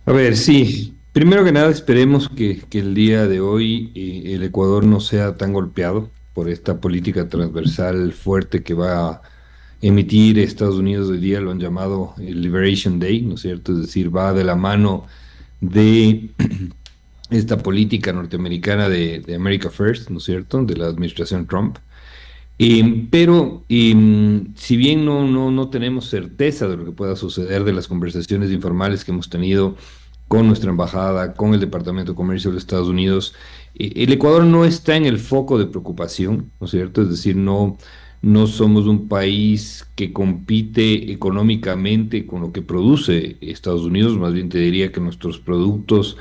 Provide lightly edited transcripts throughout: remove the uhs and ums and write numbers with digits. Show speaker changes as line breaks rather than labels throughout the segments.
A ver, sí. Primero que nada, esperemos que el día de hoy el Ecuador no sea tan golpeado por esta política transversal fuerte que va a emitir Estados Unidos hoy día, lo han llamado el Liberation Day, ¿no es cierto? Es decir, va de la mano de esta política norteamericana de America First, ¿no es cierto? De la administración Trump. Pero si bien no tenemos certeza de lo que pueda suceder de las conversaciones informales que hemos tenido con nuestra embajada, con el Departamento de Comercio de los Estados Unidos, el Ecuador no está en el foco de preocupación, ¿no es cierto? Es decir, no somos un país que compite económicamente con lo que produce Estados Unidos, más bien te diría que nuestros productos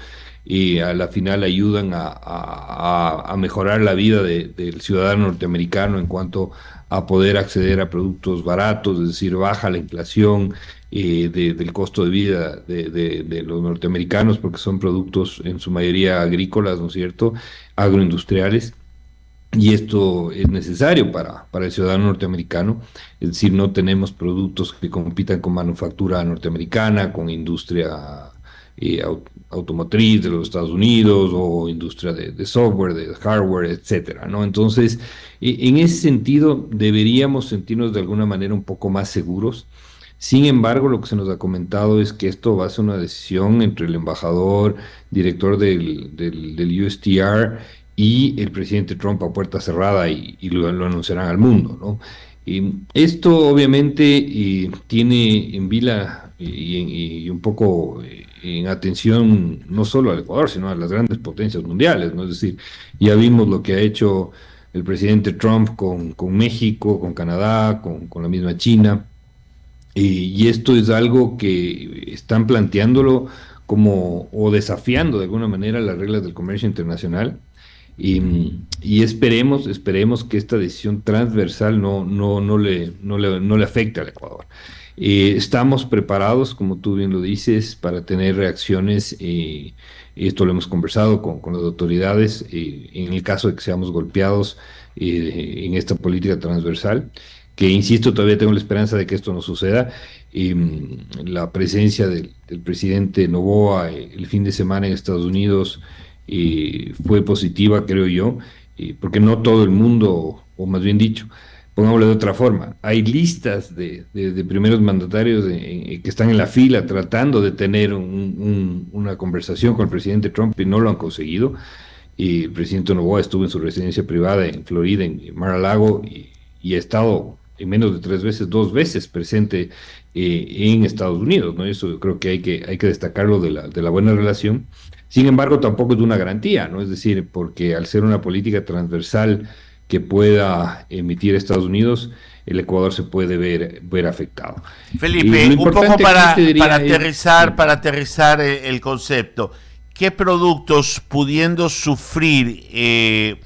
a la final ayudan a mejorar la vida del ciudadano norteamericano en cuanto a poder acceder a productos baratos, es decir, baja la inflación del costo de vida de los norteamericanos, porque son productos en su mayoría agrícolas, ¿no es cierto?, agroindustriales. Y esto es necesario para el ciudadano norteamericano, es decir, no tenemos productos que compitan con manufactura norteamericana, con industria automotriz de los Estados Unidos o industria de software, de hardware, etcétera, ¿no? Entonces, en ese sentido, deberíamos sentirnos de alguna manera un poco más seguros. Sin embargo, lo que se nos ha comentado es que esto va a ser una decisión entre el embajador, director del USTR y el presidente Trump a puerta cerrada y lo anunciarán al mundo, ¿no? Esto obviamente tiene en vila y un poco en atención no solo al Ecuador, sino a las grandes potencias mundiales, ¿no? Es decir, ya vimos lo que ha hecho el presidente Trump con México, con Canadá, con la misma China. Y esto es algo que están planteándolo como o desafiando de alguna manera las reglas del comercio internacional. Y esperemos que esta decisión transversal no le afecte al Ecuador. Estamos preparados, como tú bien lo dices, para tener reacciones. Esto lo hemos conversado con las autoridades en el caso de que seamos golpeados en esta política transversal, que insisto, todavía tengo la esperanza de que esto no suceda. La presencia del presidente Noboa el fin de semana en Estados Unidos fue positiva, creo yo, porque no todo el mundo, o más bien dicho, pongámoslo de otra forma, hay listas de primeros mandatarios que están en la fila tratando de tener una conversación con el presidente Trump y no lo han conseguido. Y el presidente Noboa estuvo en su residencia privada en Florida, en Mar-a-Lago, y ha estado en menos de 3 veces, 2 veces presente en Estados Unidos, ¿no? Eso creo que hay que destacarlo de la buena relación. Sin embargo, tampoco es una garantía, ¿no? Es decir, porque al ser una política transversal que pueda emitir Estados Unidos, el Ecuador se puede ver afectado. Y
Felipe,
lo
un poco
importante aquí te
para
diría es,
aterrizar,
sí.
el concepto. ¿Qué productos pudiendo sufrir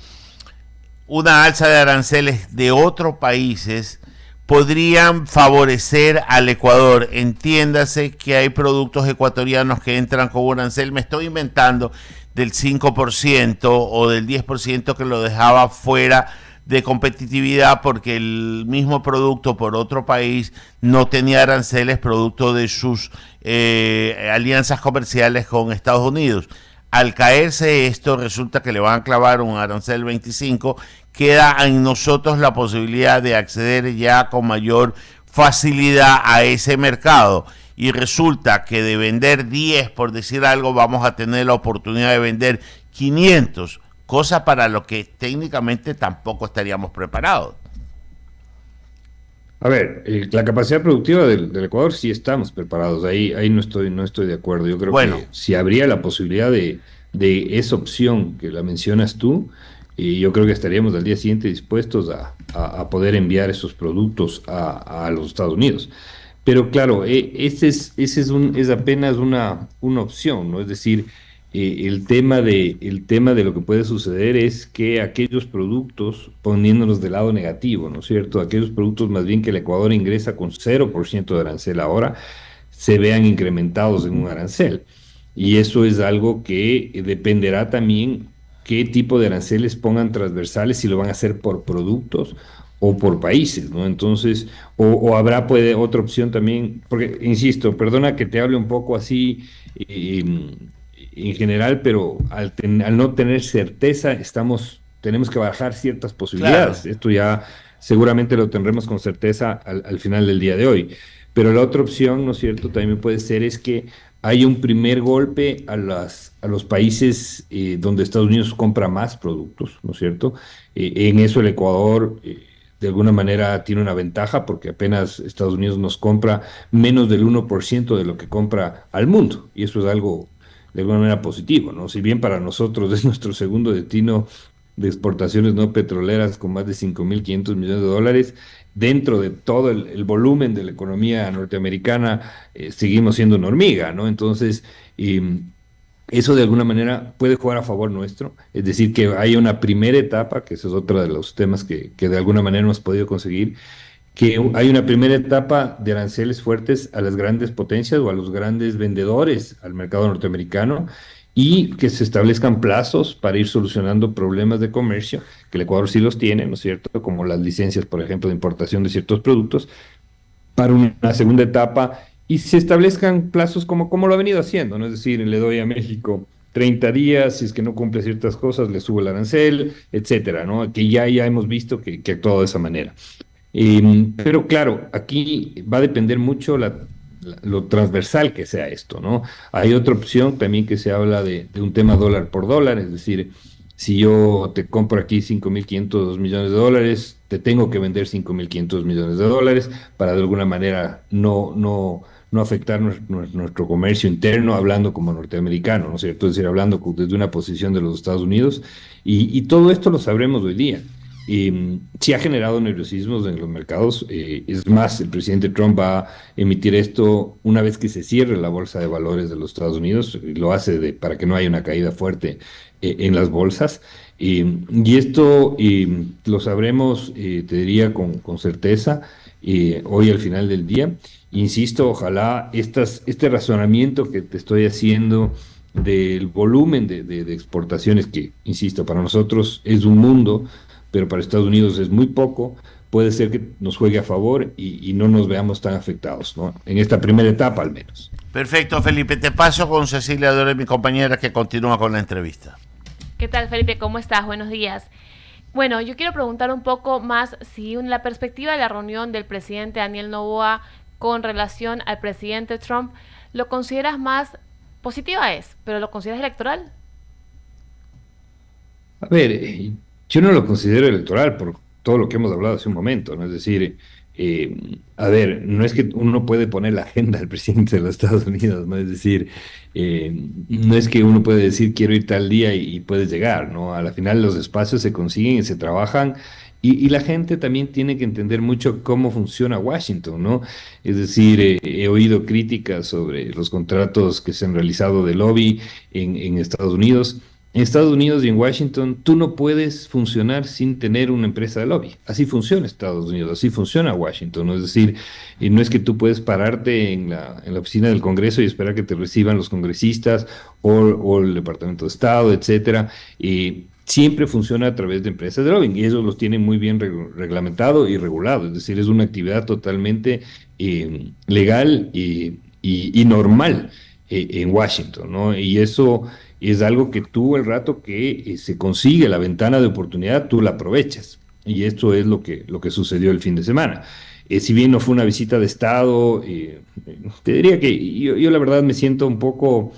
una alza de aranceles de otros países podrían favorecer al Ecuador? Entiéndase que hay productos ecuatorianos que entran con un arancel, me estoy inventando, del 5% o del 10% que lo dejaba fuera de competitividad porque el mismo producto por otro país no tenía aranceles producto de sus alianzas comerciales con Estados Unidos. Al caerse esto, resulta que le van a clavar un arancel 25, queda en nosotros la posibilidad de acceder ya con mayor facilidad a ese mercado. Y resulta que de vender 10, por decir algo, vamos a tener la oportunidad de vender 500, cosa para lo que técnicamente tampoco estaríamos preparados.
A ver, la capacidad productiva del Ecuador sí estamos preparados, ahí no estoy de acuerdo. Yo creo
Bueno,
que si habría la posibilidad de esa opción que la mencionas tú, yo creo que estaríamos al día siguiente dispuestos a poder enviar esos productos a los Estados Unidos. Pero claro, ese es apenas una opción, ¿no? Es decir, el tema de lo que puede suceder es que aquellos productos, poniéndonos del lado negativo, ¿no es cierto? Aquellos productos más bien que el Ecuador ingresa con 0% de arancel ahora, se vean incrementados en un arancel. Y eso es algo que dependerá también qué tipo de aranceles pongan transversales, si lo van a hacer por productos o por países, ¿no? Entonces, o habrá puede otra opción también, porque, insisto, perdona que te hable un poco así en general, pero al no tener certeza, tenemos que bajar ciertas
Claro,
posibilidades. Esto ya seguramente lo tendremos con certeza al final del día de hoy. Pero la otra opción, ¿no es cierto?, también puede ser es que hay un primer golpe a los países donde Estados Unidos compra más productos, ¿no es cierto? En eso el Ecuador de alguna manera tiene una ventaja porque apenas Estados Unidos nos compra menos del 1% de lo que compra al mundo. Y eso es algo de alguna manera positivo, ¿no? Si bien para nosotros es nuestro segundo destino de exportaciones no petroleras con más de 5.500 millones de dólares, dentro de todo el volumen de la economía norteamericana, seguimos siendo una hormiga, ¿no? Entonces, eso de alguna manera puede jugar a favor nuestro, es decir, que haya una primera etapa, que ese es otro de los temas que de alguna manera hemos podido conseguir, que hay una primera etapa de aranceles fuertes a las grandes potencias o a los grandes vendedores al mercado norteamericano y que se establezcan plazos para ir solucionando problemas de comercio, que el Ecuador sí los tiene, ¿no es cierto? Como las licencias, por ejemplo, de importación de ciertos productos, para una segunda etapa y se establezcan plazos como lo ha venido haciendo, ¿no? Es decir, le doy a México 30 días, si es que no cumple ciertas cosas, le subo el arancel, etcétera, ¿no? Que ya hemos visto que ha actuado de esa manera. Pero claro, aquí va a depender mucho lo transversal que sea esto, ¿no? Hay otra opción también que se habla de un tema dólar por dólar, es decir, si yo te compro aquí 5.500 millones de dólares, te tengo que vender 5.500 millones de dólares para de alguna manera no afectar nuestro comercio interno, hablando como norteamericano, ¿no es cierto? Es decir, hablando desde una posición de los Estados Unidos, y todo esto lo sabremos hoy día. Sí ha generado nerviosismos en los mercados. Es más, el presidente Trump va a emitir esto una vez que se cierre la bolsa de valores de los Estados Unidos. Y lo hace para que no haya una caída fuerte en las bolsas. Y esto lo sabremos, te diría, con certeza hoy al final del día. Insisto, ojalá este razonamiento que te estoy haciendo del volumen de exportaciones, que, insisto, para nosotros es un mundo, pero para Estados Unidos es muy poco, puede ser que nos juegue a favor y no nos veamos tan afectados, ¿no? En esta primera etapa al menos.
perfecto, Felipe. Te paso con Cecilia Dore, mi compañera, que continúa con la entrevista.
¿Qué tal, Felipe? ¿Cómo estás? Buenos días. Bueno, yo quiero preguntar un poco más si en la perspectiva de la reunión del presidente Daniel Noboa con relación al presidente Trump, ¿lo consideras más positiva pero lo consideras electoral?
A ver, yo no lo considero electoral por todo lo que hemos hablado hace un momento, ¿no? Es decir, a ver, no es que uno puede poner la agenda del presidente de los Estados Unidos, ¿no? Es decir, no es que uno puede decir quiero ir tal día y puedes llegar, ¿no? A la final los espacios se consiguen y se trabajan y la gente también tiene que entender mucho cómo funciona Washington, ¿no? Es decir, he oído críticas sobre los contratos que se han realizado de lobby en Estados Unidos. En Estados Unidos y en Washington, tú no puedes funcionar sin tener una empresa de lobby. Así funciona Estados Unidos, así funciona Washington, ¿no? Es decir, no es que tú puedes pararte en la oficina del Congreso y esperar que te reciban los congresistas o el Departamento de Estado, etcétera. Siempre funciona a través de empresas de lobbying y ellos los tienen muy bien reglamentado y regulado. Es decir, es una actividad totalmente legal y normal en Washington, ¿no? Y eso es algo que tú, el rato que se consigue la ventana de oportunidad, tú la aprovechas. Y esto es lo que sucedió el fin de semana. Si bien no fue una visita de Estado, te diría que yo la verdad me siento un poco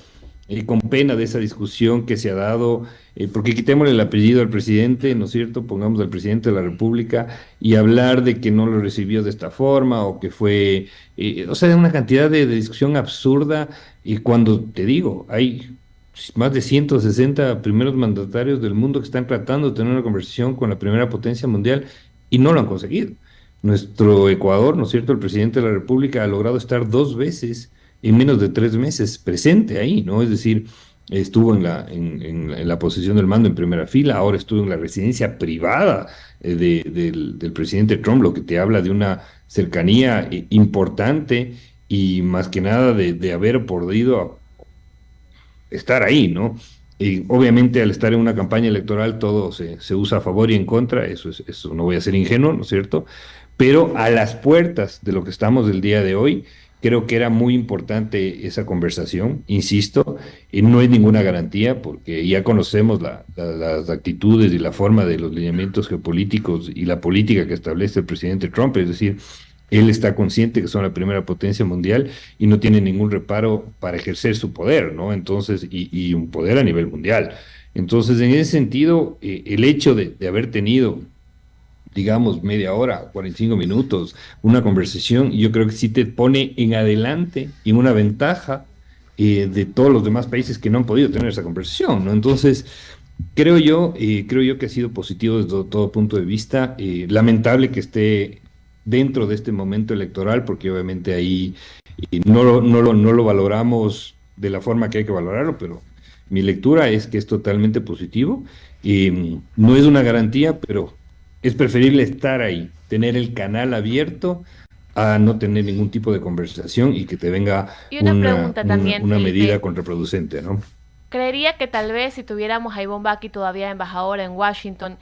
con pena de esa discusión que se ha dado, porque quitémosle el apellido al presidente, ¿no es cierto? Pongamos al presidente de la República y hablar de que no lo recibió de esta forma o que fue, o sea, una cantidad de discusión absurda. Y cuando te digo, hay más de 160 primeros mandatarios del mundo que están tratando de tener una conversación con la primera potencia mundial y no lo han conseguido. Nuestro Ecuador, ¿no es cierto? El presidente de la República ha logrado estar dos veces en menos de 3 meses presente ahí, ¿no? Es decir, estuvo en la posición del mando en primera fila, ahora estuvo en la residencia privada del presidente Trump, lo que te habla de una cercanía importante y más que nada de haber podido estar ahí, ¿no? Y obviamente al estar en una campaña electoral todo se usa a favor y en contra, eso no voy a ser ingenuo, ¿no es cierto? Pero a las puertas de lo que estamos del día de hoy, creo que era muy importante esa conversación, insisto, y no hay ninguna garantía porque ya conocemos las actitudes y la forma de los lineamientos geopolíticos y la política que establece el presidente Trump, es decir, él está consciente que son la primera potencia mundial y no tiene ningún reparo para ejercer su poder, ¿no? Entonces, y un poder a nivel mundial. Entonces, en ese sentido, el hecho de haber tenido, digamos, media hora, 45 minutos, una conversación, yo creo que sí te pone en adelante y en una ventaja de todos los demás países que no han podido tener esa conversación, ¿no? Entonces, creo yo que ha sido positivo desde todo punto de vista. Lamentable que esté dentro de este momento electoral, porque obviamente ahí no lo valoramos de la forma que hay que valorarlo, pero mi lectura es que es totalmente positivo. No es una garantía, pero es preferible estar ahí, tener el canal abierto a no tener ningún tipo de conversación y que te venga
Y una pregunta también,
una medida
Felipe.
contraproducente, ¿no?
Creería que tal vez si tuviéramos a Ivonne Baki todavía embajadora en Washington,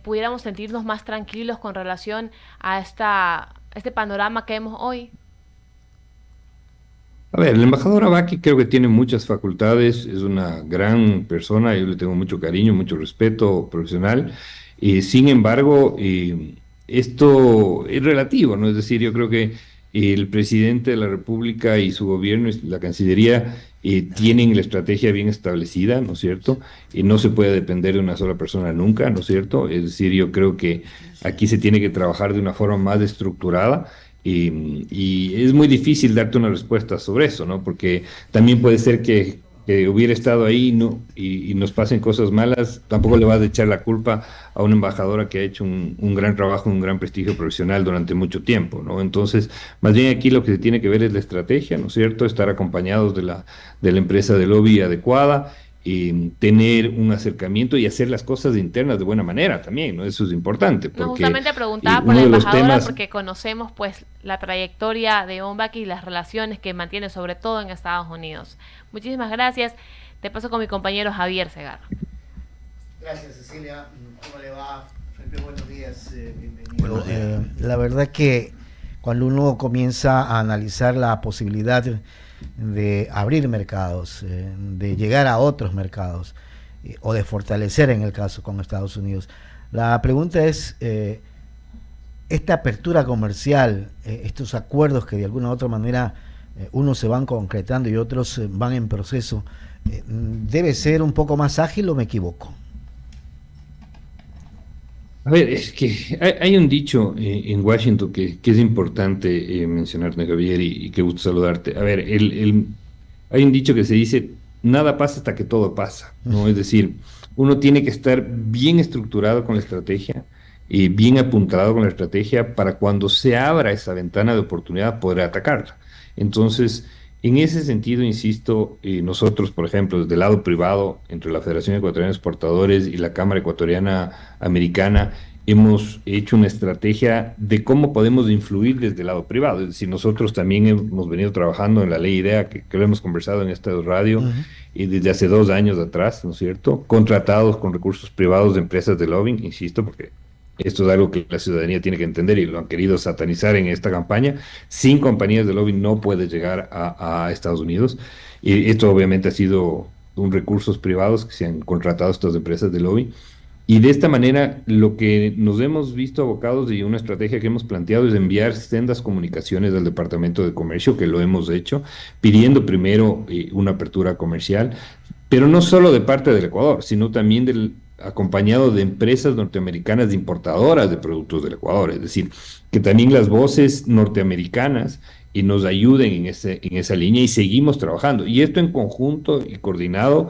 pudiéramos sentirnos más tranquilos con relación a este panorama que vemos hoy.
A ver, el embajador Abaki creo que tiene muchas facultades, es una gran persona, yo le tengo mucho cariño, mucho respeto profesional, sin embargo, esto es relativo, ¿no? Es decir, yo creo que el presidente de la República y su gobierno, y la Cancillería, tienen la estrategia bien establecida, ¿no es cierto? Y no se puede depender de una sola persona nunca, ¿no es cierto? Es decir, yo creo que aquí se tiene que trabajar de una forma más estructurada. Y es muy difícil darte una respuesta sobre eso, ¿no? Porque también puede ser que hubiera estado ahí ¿no? Y nos pasen cosas malas. Tampoco le vas a echar la culpa a una embajadora que ha hecho un gran trabajo, un gran prestigio profesional durante mucho tiempo, ¿no? Entonces, más bien aquí lo que se tiene que ver es la estrategia, ¿no es cierto? Estar acompañados de la empresa de lobby adecuada tener un acercamiento y hacer las cosas internas de buena manera también, ¿no? Eso es importante,
No,
porque
justamente preguntaba por
uno
la
de los
embajadora
temas.
porque conocemos pues la trayectoria de Ombaki y las relaciones que mantiene sobre todo en Estados Unidos. Muchísimas gracias. Te paso con mi compañero Javier Segarra.
Gracias, Cecilia. ¿Cómo le va? Felipe, buenos días. Bienvenido.
Buenos días.
La verdad que cuando uno comienza a analizar la posibilidad de abrir mercados, de llegar a otros mercados o de fortalecer en el caso con Estados Unidos, la pregunta es, esta apertura comercial, estos acuerdos que de alguna u otra manera unos se van concretando y otros van en proceso, ¿debe ser un poco más ágil o me equivoco?
A ver, es que hay un dicho en Washington que es importante mencionarte, Javier, y qué gusto saludarte. A ver, hay un dicho que se dice, nada pasa hasta que todo pasa, ¿no? Es decir, uno tiene que estar bien estructurado con la estrategia y bien apuntado con la estrategia para cuando se abra esa ventana de oportunidad poder atacarla. Entonces, en ese sentido, insisto, nosotros, por ejemplo, desde el lado privado, entre la Federación Ecuatoriana de Exportadores y la Cámara Ecuatoriana Americana, hemos hecho una estrategia de cómo podemos influir desde el lado privado. Es decir, nosotros también hemos venido trabajando en la ley IDEA, que lo hemos conversado en esta radio,
Uh -huh.
desde hace 2 años atrás, ¿no es cierto? Contratados con recursos privados de empresas de lobbying, insisto, porque esto es algo que la ciudadanía tiene que entender y lo han querido satanizar en esta campaña. Sin compañías de lobby no puede llegar a Estados Unidos. Y esto obviamente ha sido un recursos privados que se han contratado estas empresas de lobby. Y de esta manera, lo que nos hemos visto abocados y una estrategia que hemos planteado es enviar sendas comunicaciones al Departamento de Comercio, que lo hemos hecho, pidiendo primero una apertura comercial, pero no solo de parte del Ecuador, sino también acompañado de empresas norteamericanas importadoras de productos del Ecuador, es decir, que también las voces norteamericanas y nos ayuden en esa línea y seguimos trabajando. Y esto en conjunto y coordinado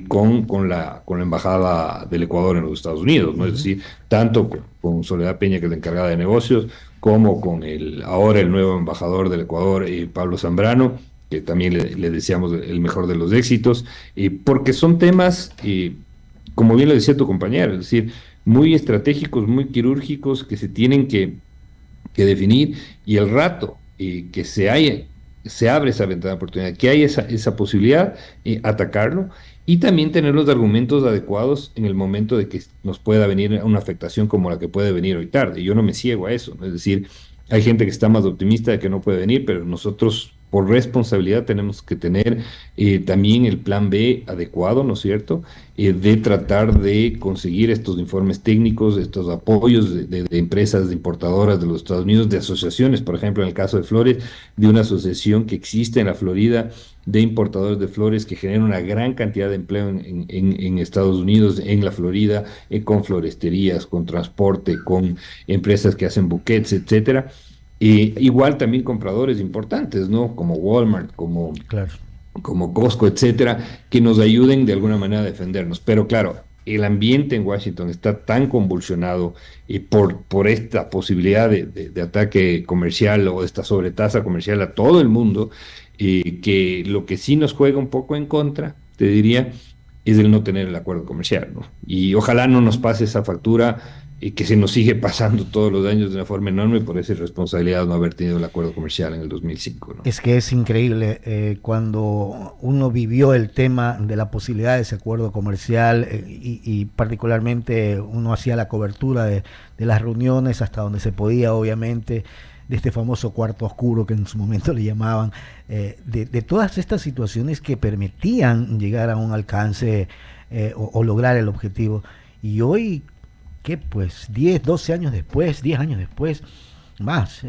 con la Embajada del Ecuador en los Estados Unidos, ¿no?
Uh
Es
-huh.
decir, tanto con Soledad Peña, que es la encargada de negocios, como con ahora el nuevo embajador del Ecuador, Pablo Zambrano, que también le deseamos el mejor de los éxitos, porque son temas, como bien lo decía tu compañero, es decir, muy estratégicos, muy quirúrgicos, que se tienen que definir, y el rato que se abre esa ventana de oportunidad, que hay esa posibilidad, atacarlo. y también tener los argumentos adecuados en el momento de que nos pueda venir una afectación como la que puede venir hoy tarde. Yo no me ciego a eso, ¿no? Es decir, hay gente que está más optimista de que no puede venir, pero nosotros por responsabilidad tenemos que tener también el plan B adecuado, ¿no es cierto? De tratar de conseguir estos informes técnicos, estos apoyos de empresas de importadoras de los Estados Unidos, de asociaciones, por ejemplo, en el caso de flores, de una asociación que existe en la Florida de importadores de flores que generan una gran cantidad de empleo en Estados Unidos, en la Florida, con floresterías, con transporte, con empresas que hacen buquets, etcétera. Igual también compradores importantes, ¿no? Como Walmart,
Claro.
como Costco, etcétera, que nos ayuden de alguna manera a defendernos. Pero claro, el ambiente en Washington está tan convulsionado por esta posibilidad de ataque comercial o esta sobretasa comercial a todo el mundo, que lo que sí nos juega un poco en contra, te diría, es el no tener el acuerdo comercial, ¿no? Y ojalá no nos pase esa factura que se nos sigue pasando todos los años de una forma enorme por esa irresponsabilidad de no haber tenido el acuerdo comercial en el 2005, ¿no?
Es que es increíble cuando uno vivió el tema de la posibilidad de ese acuerdo comercial y particularmente uno hacía la cobertura de las reuniones hasta donde se podía, obviamente, de este famoso cuarto oscuro que en su momento le llamaban, de todas estas situaciones que permitían llegar a un alcance o lograr el objetivo. Y hoy, ¿qué pues? 10, 12 años después, 10 años después, más,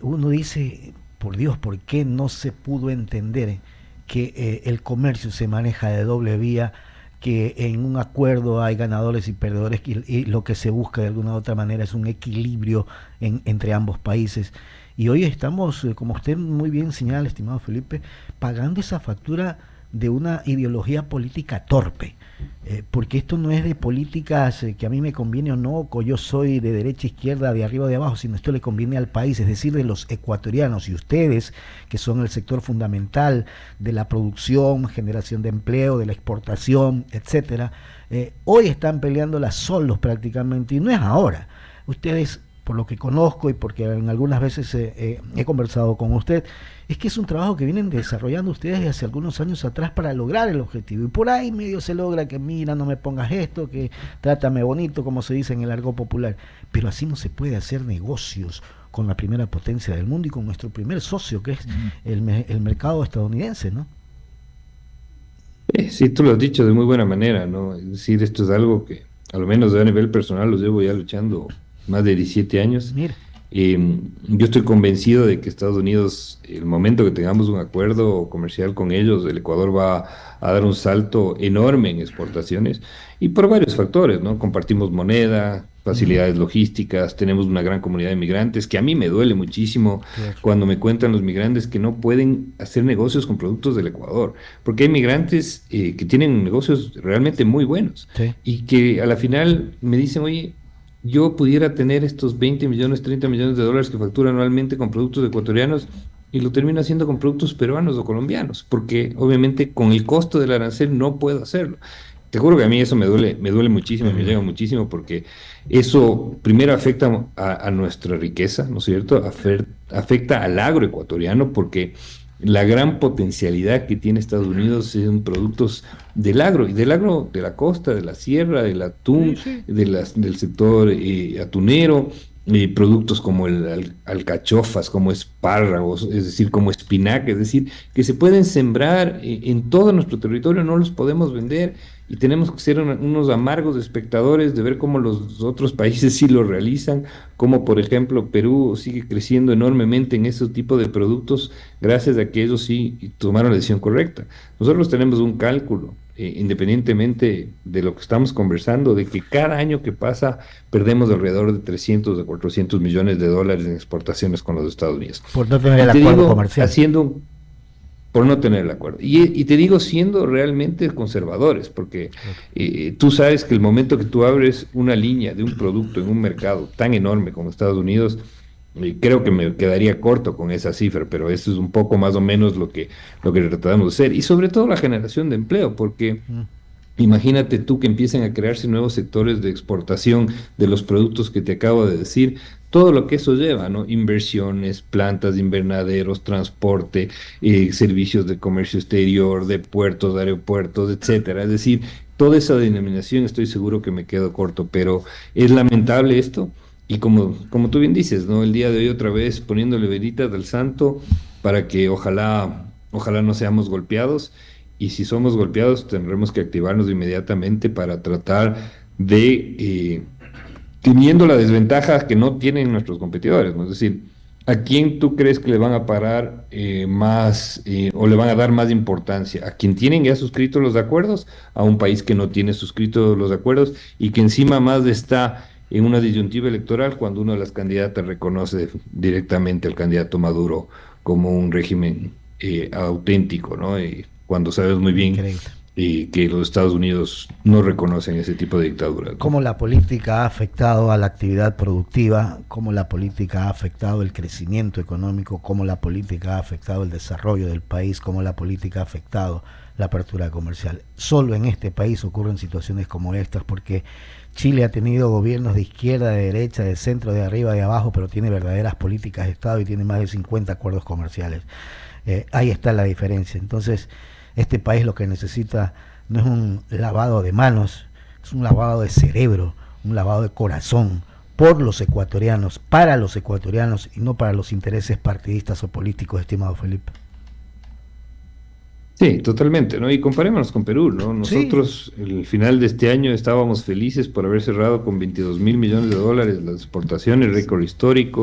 uno dice, por Dios, ¿por qué no se pudo entender que el comercio se maneja de doble vía, que en un acuerdo hay ganadores y perdedores y lo que se busca de alguna u otra manera es un equilibrio entre ambos países? Y hoy estamos, como usted muy bien señala, estimado Felipe, pagando esa factura de una ideología política torpe, porque esto no es de políticas que a mí me conviene o no, o yo soy de derecha, izquierda, de arriba o de abajo, sino esto le conviene al país, es decir, de los ecuatorianos, y ustedes, que son el sector fundamental de la producción, generación de empleo, de la exportación, etcétera, hoy están peleándola solos prácticamente, y no es ahora. Ustedes, por lo que conozco y porque en algunas veces he conversado con usted, es que es un trabajo que vienen desarrollando ustedes desde hace algunos años atrás para lograr el objetivo. Y por ahí medio se logra que, mira, no me pongas esto, que trátame bonito, como se dice en el argot popular. Pero así no se puede hacer negocios con la primera potencia del mundo y con nuestro primer socio, que es el mercado estadounidense, ¿no?
Sí, tú lo has dicho de muy buena manera, ¿no? Es decir, esto es algo que, a lo menos a nivel personal, los llevo ya luchando más de 17 años.
Mira,
Yo estoy convencido de que Estados Unidos, el momento que tengamos un acuerdo comercial con ellos, el Ecuador va a dar un salto enorme en exportaciones y por varios factores, ¿no? Compartimos moneda, facilidades logísticas, tenemos una gran comunidad de migrantes, que a mí me duele muchísimo
claro.
cuando me cuentan los migrantes que no pueden hacer negocios con productos del Ecuador, porque hay migrantes que tienen negocios realmente muy buenos
Sí.
y que a la final me dicen, oye, yo pudiera tener estos 20 millones, 30 millones de dólares que factura anualmente con productos ecuatorianos y lo termino haciendo con productos peruanos o colombianos, porque obviamente con el costo del arancel no puedo hacerlo. Te juro que a mí eso me duele muchísimo, me llega muchísimo, porque eso primero afecta a nuestra riqueza, ¿no es cierto? Afecta al agro ecuatoriano, porque la gran potencialidad que tiene Estados Unidos en productos del agro, y del agro de la costa, de la sierra, del
Sí,
atún,
sí.
del sector atunero, productos como alcachofas, como espárragos, es decir, como espinaca, es decir, que se pueden sembrar en todo nuestro territorio, no los podemos vender y tenemos que ser unos amargos espectadores de ver cómo los otros países sí lo realizan, como por ejemplo Perú sigue creciendo enormemente en ese tipo de productos gracias a que ellos sí tomaron la decisión correcta. Nosotros tenemos un cálculo, independientemente de lo que estamos conversando, de que cada año que pasa perdemos alrededor de 300 a 400 millones de dólares en exportaciones con los Estados Unidos.
Por no tener
Y
el
te
acuerdo
digo,
comercial.
por no tener el acuerdo. Y te digo, siendo realmente conservadores, porque
Claro.
tú sabes que el momento que tú abres una línea de un producto en un mercado tan enorme como Estados Unidos, creo que me quedaría corto con esa cifra, pero eso es un poco más o menos lo que tratamos de hacer. Y sobre todo la generación de empleo, porque
Mm.
imagínate tú que empiecen a crearse nuevos sectores de exportación de los productos que te acabo de decir. todo lo que eso lleva, ¿no? Inversiones, plantas de invernaderos, transporte, servicios de comercio exterior, de puertos, de aeropuertos, etcétera. Es decir, toda esa denominación estoy seguro que me quedo corto, pero es lamentable esto. Y como tú bien dices, ¿no? El día de hoy otra vez poniéndole velitas al santo para que ojalá no seamos golpeados. Y si somos golpeados, tendremos que activarnos inmediatamente para tratar de teniendo la desventaja que no tienen nuestros competidores, ¿no? Es decir, ¿a quién tú crees que le van a parar más o le van a dar más importancia? ¿A quien tienen ya suscritos los acuerdos? ¿A un país que no tiene suscritos los acuerdos y que encima más está en una disyuntiva electoral cuando una de las candidatas reconoce directamente al candidato Maduro como un régimen auténtico, ¿no? Cuando sabes muy bien
Increíble.
que los Estados Unidos no reconocen ese tipo de dictaduras, ¿no?
Cómo la política ha afectado a la actividad productiva, cómo la política ha afectado el crecimiento económico, cómo la política ha afectado el desarrollo del país, cómo la política ha afectado la apertura comercial. Solo en este país ocurren situaciones como estas, porque Chile ha tenido gobiernos de izquierda, de derecha, de centro, de arriba, de abajo, pero tiene verdaderas políticas de Estado y tiene más de 50 acuerdos comerciales. Ahí está la diferencia. Entonces, este país lo que necesita no es un lavado de manos, es un lavado de cerebro, un lavado de corazón por los ecuatorianos, para los ecuatorianos y no para los intereses partidistas o políticos, estimado Felipe.
Sí, totalmente, ¿no? Y comparémonos con Perú, ¿no?
Sí,
Nosotros, el final de este año, estábamos felices por haber cerrado con 22.000 millones de dólares las exportaciones, récord histórico,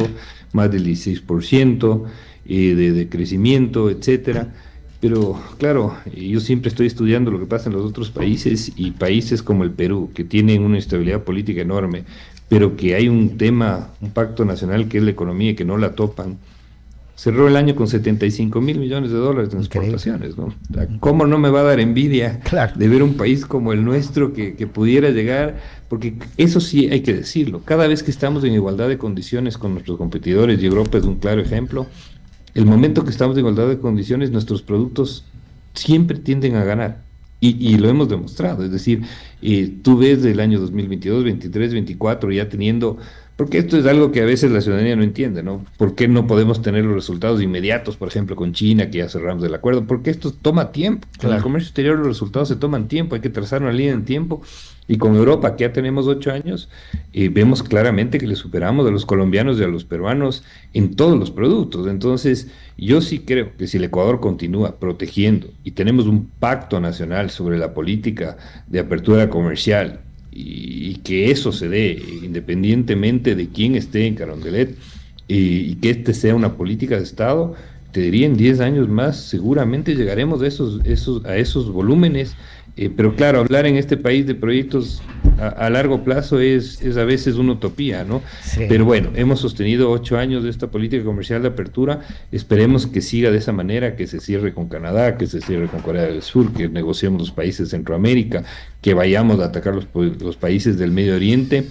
más del 16% de crecimiento, etcétera. Pero claro, yo siempre estoy estudiando lo que pasa en los otros países y países como el Perú, que tienen una inestabilidad política enorme, pero que hay un tema, un pacto nacional que es la economía y que no la topan. Cerró el año con 75.000 millones de dólares en
increíble.
exportaciones, ¿no? O sea, ¿cómo no me va a dar envidia
Claro.
de ver un país como el nuestro que pudiera llegar? Porque eso sí hay que decirlo, cada vez que estamos en igualdad de condiciones con nuestros competidores, y Europa es un claro ejemplo, el momento que estamos en igualdad de condiciones, nuestros productos siempre tienden a ganar. Y lo hemos demostrado. Es decir, tú ves del año 2022, 23, 24, ya teniendo, porque esto es algo que a veces la ciudadanía no entiende, ¿no? ¿Por qué no podemos tener los resultados inmediatos, por ejemplo, con China, que ya cerramos el acuerdo? Porque esto toma tiempo. Con el
Claro.
comercio exterior los resultados se toman tiempo, hay que trazar una línea en tiempo. Y con Europa, que ya tenemos 8 años, vemos claramente que le superamos a los colombianos y a los peruanos en todos los productos. Entonces, yo sí creo que si el Ecuador continúa protegiendo y tenemos un pacto nacional sobre la política de apertura comercial y que eso se dé independientemente de quién esté en Carondelet y que este sea una política de Estado, te diría en 10 años más seguramente llegaremos a esos volúmenes. Pero claro, hablar en este país de proyectos a largo plazo es a veces una utopía, ¿no?
Sí.
Pero bueno, hemos sostenido 8 años de esta política comercial de apertura, esperemos que siga de esa manera, que se cierre con Canadá, que se cierre con Corea del Sur, que negociemos los países de Centroamérica, que vayamos a atacar los países del Medio Oriente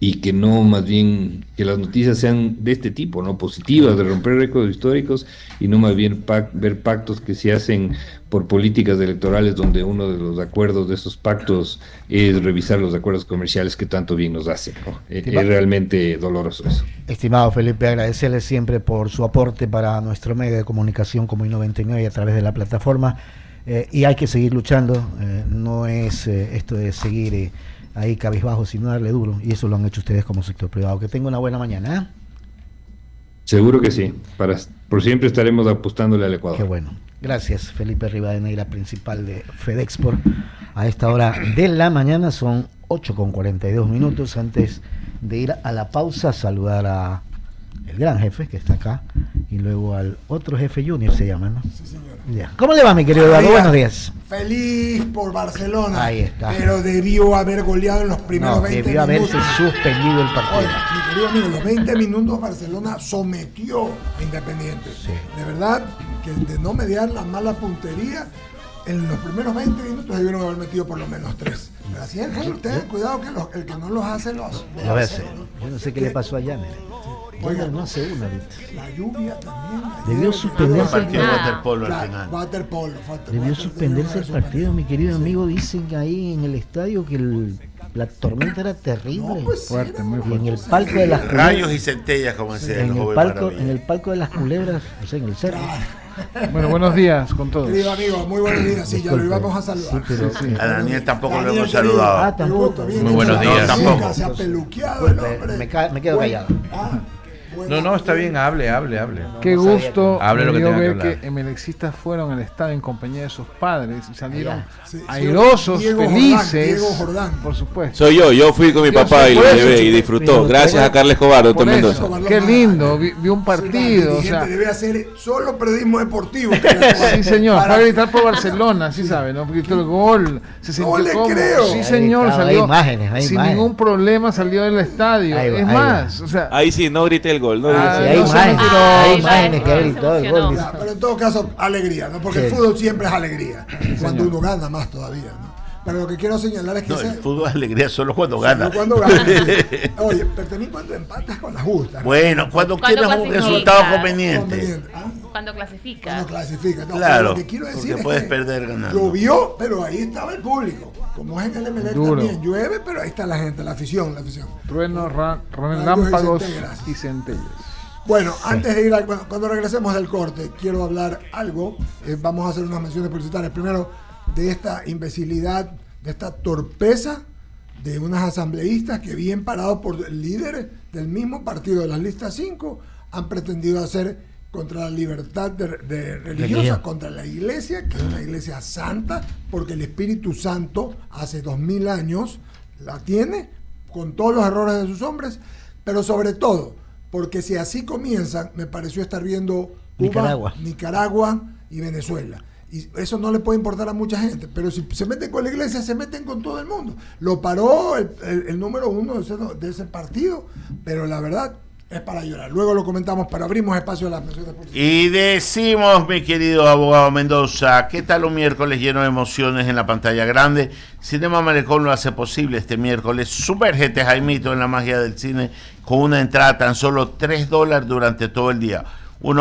y que no más bien que las noticias sean de este tipo, ¿no? Positivas, de romper récords históricos y no más bien ver pactos que se hacen por políticas electorales donde uno de los acuerdos de esos pactos es revisar los acuerdos comerciales que tanto bien nos hacen, ¿no? Es realmente doloroso eso.
Estimado Felipe, agradecerle siempre por su aporte para nuestro medio de comunicación como I99 a través de la plataforma. Y hay que seguir luchando, no es esto de seguir ahí cabizbajo, sino darle duro, y eso lo han hecho ustedes como sector privado. Que tenga una buena mañana, ¿eh?
Seguro que sí, por siempre estaremos apostándole al Ecuador.
Qué bueno. Gracias, Felipe Rivadeneira, principal de FedExport. A esta hora de la mañana son 8:42. Antes de ir a la pausa, saludar a el gran jefe que está acá y luego al otro jefe junior se llama, ¿no?
Sí, señor.
Ya. ¿Cómo le va, mi querido Eduardo? Buenos días.
Feliz por Barcelona.
Ahí está.
Pero debió haber goleado en los primeros
No,
20
debió
minutos.
haberse suspendido el partido.
Oye, mi querido amigo, los 20 minutos Barcelona sometió a Independiente.
Sí.
De verdad, que de no mediar la mala puntería, en los primeros 20 minutos debieron haber metido por lo menos 3. Pero así es el fútbol, tengan cuidado que el que no los hace los
Lo hace. Yo no sé qué le pasó a Janer. Janer no hace una ahorita.
La lluvia también.
Debió suspenderse el
Partido de
Ah.
waterpolo al final.
Waterpolo.
Debió suspenderse el partido, mi querido amigo. Dicen que ahí en el estadio que La tormenta era terrible.
No, pues,
Fuerte, muy
y en
fuerte.
el palco de las
Rayos
culebras,
y centellas, como decía el
en el
joven
palco,
Maravilla.
en el palco de las culebras, o sea, en el cerro.
Bueno, buenos días con todos.
Querido amigo, muy buenos días. Sí, ya lo
Disculpe.
íbamos a saludar.
Sí, pero-
Sí, sí.
A Daniel tampoco lo
Daniel,
hemos
querido,
saludado.
Ah, tampoco.
qué gusto, bien,
Muy buenos
muchas
días.
gracias.
Tampoco.
Se ha peluqueado el hombre.
Me quedo callado.
No, está bien, hable.
Qué
No sabía
gusto
Hable lo que
me dio
tenga que
ver
hablar.
que emelexistas fueron al estadio en compañía de sus padres y salieron
Sí,
airosos,
Diego
felices.
Diego Jordán.
Por supuesto.
Soy yo fui con mi
Yo
papá
soy
y lo
por eso,
llevé y
chico.
disfrutó.
Pero-
Gracias a Carles Cobar, doctor
Por
Mendoza.
eso, qué lindo, vi un partido, o sea,
Debe hacer solo periodismo deportivo.
sí señor,
Para-
fue a gritar por Barcelona, sí sabe, ¿no? Gritó el gol, se sintió
le
cómodo,
creo.
sí
Hay
señor,
gritado,
salió
hay imágenes, hay
sin
imágenes.
ningún problema, salió del estadio,
Ahí va,
es
ahí
más, o sea,
Ahí sí, no grité el gol. No
Ah,
grité.
Sí, hay
no,
imágenes,
pero-
hay
Ay,
imágenes que
ay,
ha
se
gritado el
emocionó.
gol.
Ya, pero en todo caso, alegría, ¿no? Porque el
Sí.
fútbol siempre es alegría. Cuando uno gana más todavía, ¿no? Pero lo que quiero señalar es que
No, el fútbol es alegría solo cuando gana.
cuando gana. Oye, pero también cuando empatas con la justa. ¿no?
Bueno, cuando
Cuando
quieras un
clasifica.
resultado conveniente.
Conveniente, ¿ah?
Cuando clasifica.
Cuando clasifica. No,
Claro,
pero lo que quiero decir
porque
es
puedes
que
perder ganando.
llovió, pero ahí estaba el público. Como es en el Emelec
Duro.
también, llueve, pero ahí está la gente, la afición.
truenos,
Rayos y
relámpagos
centellas.
y centellas.
Bueno, antes de ir cuando regresemos del corte, quiero hablar algo. Vamos a hacer unas menciones publicitarias. Primero, de esta imbecilidad, de esta torpeza de unas asambleístas que, bien parados por líderes del mismo partido de las listas 5, han pretendido hacer contra la libertad de religiosa,
Religión.
contra la iglesia, que es una iglesia santa, porque el Espíritu Santo hace 2000 años la tiene, con todos los errores de sus hombres, pero sobre todo, porque si así comienzan, me pareció estar viendo Cuba, Nicaragua y Venezuela. Y eso no le puede importar a mucha gente, pero si se meten con la iglesia, se meten con todo el mundo. Lo paró el número uno de ese partido, pero la verdad es para llorar. Luego lo comentamos, pero abrimos espacio a las menciones políticas.
Y decimos, mi querido abogado Mendoza, ¿qué tal un miércoles lleno de emociones en la pantalla grande? Cinema Malecón lo hace posible este miércoles. Sumérgete, Jaimito, en la magia del cine con una entrada tan solo $3 durante todo el día. Uno